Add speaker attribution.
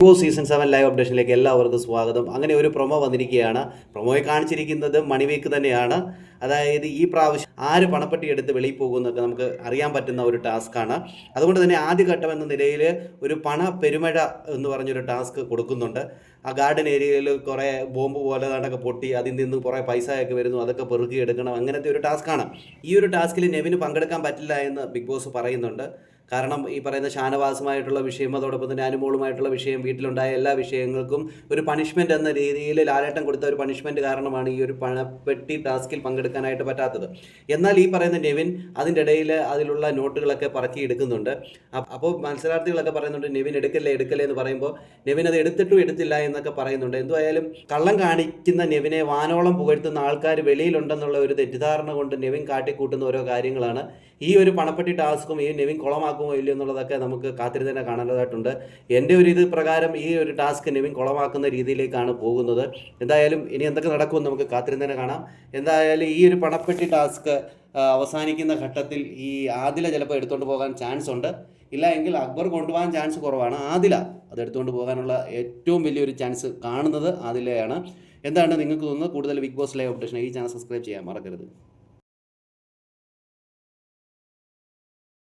Speaker 1: Season 7 live അപ്ഡേഷനിലേക്ക് എല്ലാവർക്കും സ്വാഗതം. അങ്ങനെ ഒരു പ്രൊമോ വന്നിരിക്കുകയാണ്. പ്രൊമോയെ കാണിച്ചിരിക്കുന്നത് മണിവീക്ക് തന്നെയാണ്. അതായത് ഈ പ്രാവശ്യം ആര് പണപ്പെട്ടി എടുത്ത് വെളിയിൽ പോകുമെന്നൊക്കെ നമുക്ക് അറിയാൻ പറ്റുന്ന ഒരു ടാസ്ക്കാണ്. അതുകൊണ്ട് തന്നെ ആദ്യഘട്ടം എന്ന നിലയിൽ ഒരു പണ പെരുമഴ എന്ന് പറഞ്ഞൊരു ടാസ്ക് കൊടുക്കുന്നുണ്ട്. ആ ഗാർഡൻ ഏരിയയിൽ കുറേ ബോംബ് പോലെ നാട്ടൊക്കെ പൊട്ടി അതിൽ നിന്ന് കുറേ പൈസയൊക്കെ വരുന്നു, അതൊക്കെ പെറുക്കി എടുക്കണം. അങ്ങനത്തെ ഒരു ടാസ്ക്കാണ്. ഈ ഒരു ടാസ്കിൽ നെവിന് പങ്കെടുക്കാൻ പറ്റില്ല എന്ന് ബിഗ് ബോസ് പറയുന്നുണ്ട്. കാരണം ഈ പറയുന്ന ഷാനവാസുമായിട്ടുള്ള വിഷയം, അതോടൊപ്പം തന്നെ അനുമോളുമായിട്ടുള്ള വിഷയം, വീട്ടിലുണ്ടായ എല്ലാ വിഷയങ്ങൾക്കും ഒരു പണിഷ്മെൻ്റ് എന്ന രീതിയിൽ ലാലേട്ടൻ കൊടുത്ത ഒരു പണിഷ്മെൻറ്റ് കാരണമാണ് ഈ ഒരു പണപ്പെട്ടി ടാസ്കിൽ പങ്കെടുക്കാനായിട്ട് പറ്റാത്തത്. എന്നാൽ ഈ പറയുന്ന നെവിൻ അതിൻ്റെ ഇടയിൽ അതിലുള്ള നോട്ടുകളൊക്കെ പറക്കി എടുക്കുന്നുണ്ട്. അപ്പോൾ മത്സരാർത്ഥികളൊക്കെ പറയുന്നുണ്ട് നെവിൻ എടുക്കല്ലേ എന്ന് പറയുമ്പോൾ നെവിൻ അത് എടുത്തിട്ടും എടുത്തില്ല എന്നൊക്കെ പറയുന്നുണ്ട്. എന്തുമായാലും കള്ളം കാണിക്കുന്ന നെവിനെ വാനോളം പുകഴ്ത്തുന്ന ആൾക്കാർ വെളിയിലുണ്ടെന്നുള്ള ഒരു തെറ്റിദ്ധാരണ കൊണ്ട് നെവിൻ കാട്ടിക്കൂട്ടുന്ന ഓരോ കാര്യങ്ങളാണ്. ഈ ഒരു പണപ്പെട്ടി ടാസ്കും ഈ നെവിൻ കുളമാക്കുമോ ഇല്ലയോ എന്നുള്ളതൊക്കെ നമുക്ക് കാത്തിരുന്ന് തന്നെ കാണേണ്ടതായിട്ടുണ്ട്. എൻ്റെ ഒരു ഇത് പ്രകാരം ഈ ഒരു ടാസ്ക് നെവിൻ കുളമാക്കുന്ന രീതിയിലേക്കാണ് പോകുന്നത്. എന്തായാലും ഇനി എന്തൊക്കെ നടക്കുമെന്ന് നമുക്ക് കാത്തിരുന്ന് തന്നെ കാണാം. എന്തായാലും ഈ ഒരു പണപ്പെട്ടി ടാസ്ക് അവസാനിക്കുന്ന ഘട്ടത്തിൽ ഈ ആദില ചിലപ്പോൾ എടുത്തുകൊണ്ട് പോകാൻ ചാൻസ് ഉണ്ട്. ഇല്ല എങ്കിൽ അക്ബർ കൊണ്ടുപോകാൻ ചാൻസ് കുറവാണ്. ആദില അത് എടുത്തുകൊണ്ട് പോകാനുള്ള ഏറ്റവും വലിയൊരു ചാൻസ് കാണുന്നത് ആദിലയാണ്. എന്താണ് നിങ്ങൾക്ക് തോന്നുന്നത്? കൂടുതൽ ബിഗ് ബോസ് ലൈവ് അപ്ഡേഷൻ ഈ ചാനൽ സബ്സ്ക്രൈബ് ചെയ്യാൻ മറക്കരുത്.